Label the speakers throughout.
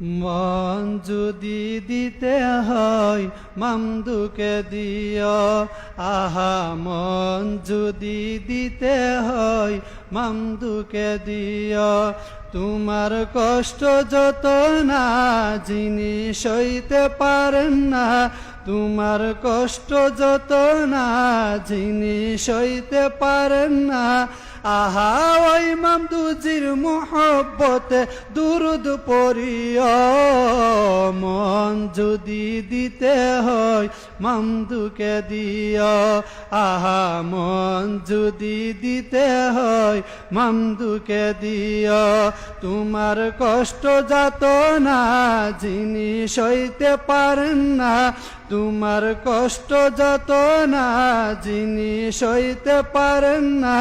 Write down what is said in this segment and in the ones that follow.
Speaker 1: মন যদি দিতে হয় মামদুকে দিও, আহা মন যদি দিতে হয় মামদুকে দিও। তোমার কষ্ট যত না যিনি সইতে পারেন না, তোমার কষ্ট যত না যিনি সইতে পারেন না, আহা ওই মামদুজির মোহব্বতে দুরুদ পড়িও। মন যদি দিতে হয় মামদুকে দিও, আহা মন যদি দিতে হয় মামদুকে দিও। তোমার কষ্ট যত না যিনি সইতে পারেন না, তোমার কষ্ট যত না যিনি সইতে পারেন না,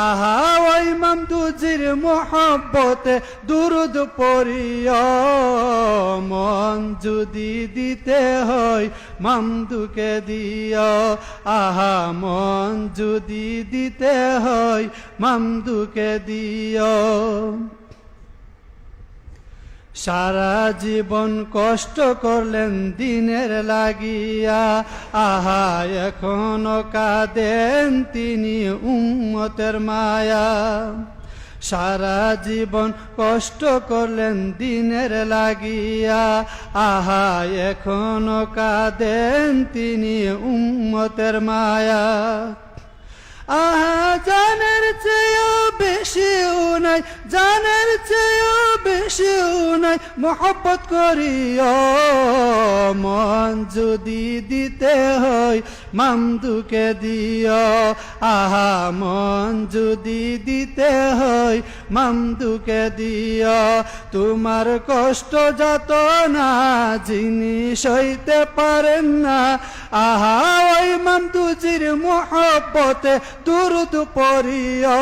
Speaker 1: আহা ওই মামদুজির মোহব্বতে দুরুদ পড়িও। মন যদি দিতে হয় মামদুকে দিও, আহা মন যদি দিতে হয় মামদুকে দিও। সারা জীবন কষ্ট করলেন দিনের লাগিয়া, আহা এখনো কাঁদেন তিনি উম্মতের মায়া। সারা জীবন কষ্ট করলেন দিনের লাগিয়া, আহা এখনো কাঁদেন তিনি উম্মতের মায়া। আহা জানের চেয়েও বেশিও নাই, জানের চেয়েও বেশিও নাই মোহব্বত করিও। মন যদি দিতে হয় মামদুকে দিও, আহা মন যদি দিতে হয় মামদুকে দিও। তোমার কষ্ট যত না যিনি সইতে পারেন না, আহা ওই মামদুজির মোহব্বতে দুরুদ পড়িও।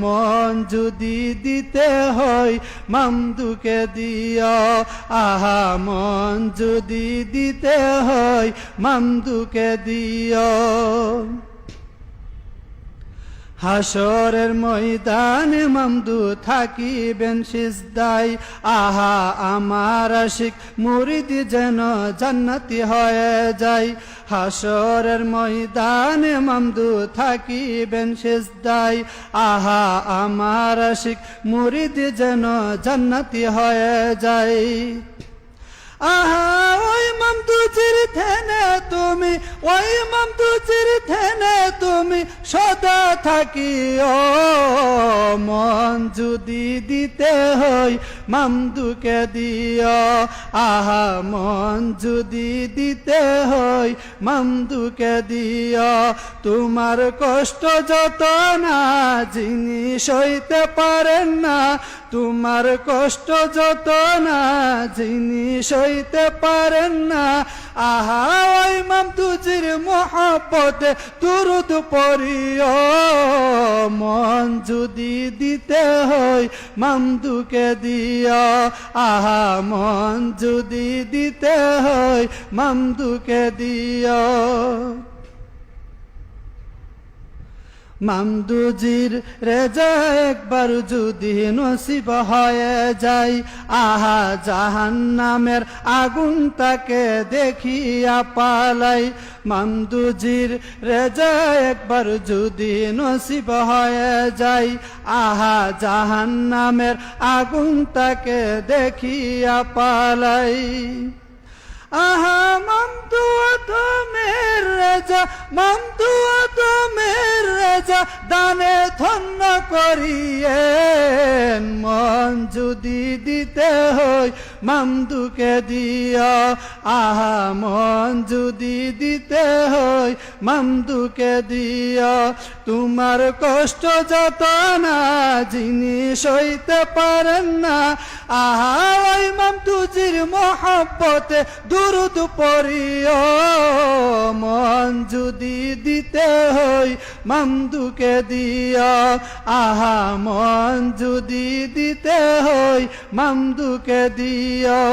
Speaker 1: মন যদি দিতে হয় মামদুকে দিও, আহা মন যদি দিতে হয় মামদুকে দিও। হাসরের ময়দানে মামদু থাকিবেন সিজদায়, আহা আমার আশিক মুরিদ যেন জান্নাতি হয়ে যায়। হাসরের ময়দানে মামদু থাকিবেন সিজদায়, আহা আমার আশিক মুরিদ যেন জান্নাতি হয়ে যায়। আহা ওই মামদুজির ধ্যানে তুমি, ওই মামদুজির ধ্যানে তুমি সদা থাকিও। মন যদি দিতে হয় মামদুকে দিও, আহা মন যদি দিতে হয় মামদুকে দিও। তোমার কষ্ট যত না যিনি সইতে পারেন না, তোমার কষ্ট যত না যিনি সইতে পারেন না, আহা ওই মামদুজির মোহব্বতে দুরুদ পড়িও। মন যদি দিতে হয় মামদুকে দিও, আহা মন যদি দিতে হয় মামদুকে দিও। মামদুজির রেজা একবার যদি নসিব হয়ে যায়, আহা জাহান্নামের আগুন তাকে দেখিয়া পালাই। মামদুজির রেজা একবার যদি নসিব হয়ে যায়, আহা জাহান্নামের আগুন তাকে দেখিয়া পালাই। আহা মামদু আদমের রেজা, মামদু আদমের রেজা দানে ধন্য করিয়েন। মন যদি দিতে হয় মামদুকে দিও, আহা মন যদি দিতে হয় মামদুকে দিও। তোমার কষ্ট যত না যিনি সইতে পারেন না, আহা ওই মামদুজির মোহব্বতে দুরুদ পড়িও। মন যদি দিতে হয় মামদুকে দিও, আহা মন যদি দিতে হয় মামদুকে দিও।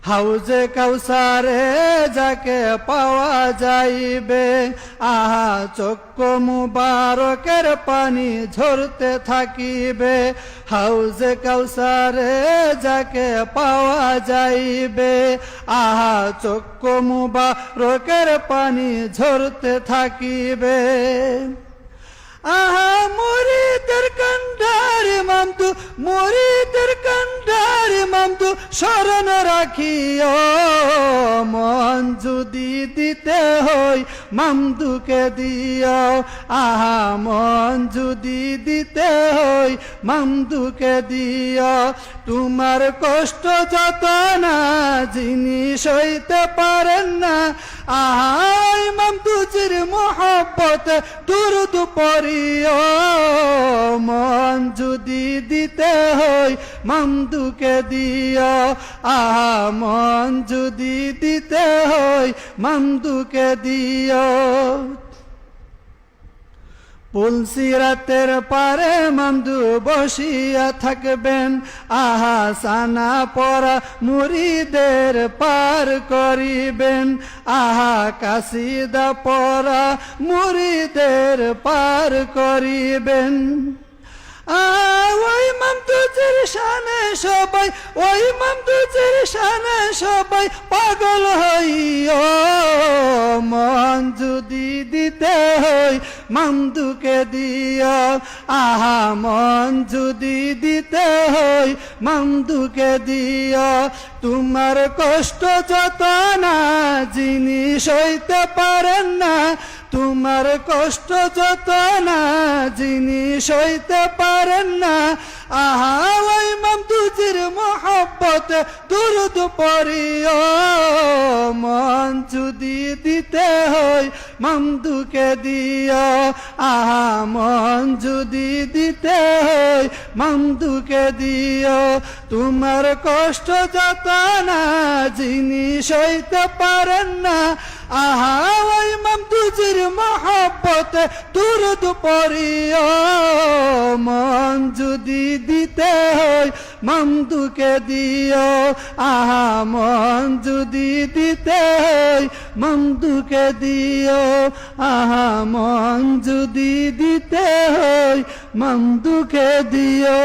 Speaker 1: হাউজে কাউসারে যাকে পাওয়া যাইবে, আহা চক্ষু মুবারকের পানি ঝরতে থাকিবে। হাউজে কাউসারে যাকে পাওয়া যাইবে, আহা চক্ষু মুবারকের পানি ঝরতে থাকিবে। আহা মুরিদের কান্ডার মামদু, মুরিদের কান্ডার মামদু স্মরণ রাখিও। মন যদি দিতে হয় মামদুকে দিও, আহা মন যদি দিতে হয় মামদুকে দিও। তোমার কষ্ট যত না জিনিস হইতে পারেন না, আহা মামদুজির মোহব্বত দুরুদ পড়িও। মন যদি দিতে হয় মামদুকে দিও, আহা মন যদি দিতে হয় মামদুকে দিও। পুলসিরাতের পারে মামদু বসিয়া থাকবেন, আহা সানা পরা মুরিদের পার করিবেন, আহা কাসিদা পরা মুরিদের পার করিবেন। ওই মামদুজের শানে সবাই, ওই মামদুজের শানে সবাই পাগল হইও। মন যদি দিতে হয় মামদুকে দিও, আহা মন যদি দিতে হয় মামদুকে দিও। তোমার কষ্ট যত না জিনিস হইতে পারেন না, তোমার কষ্ট যত না জিনিস হইতে পারেন না, আহা ওই মামদুজির মোহব্বত দুরুদ পড়িও। মন যদি দিতে হয় মামদুকে দিও, আহা মন যদি দিতে হয় মামদুকে দিও। তোমার কষ্ট যত না জিনিস হইতে পারেন না, আহা ওই মামদুজির মোহব্বত দুরুদ পড়িও। মন যদি দিতে হয় মামদুকে দিও, আহা মন যদি দিতে হয় মামদুকে দিও, আহা মন যদি দিতে হয় মামদুকে দিও।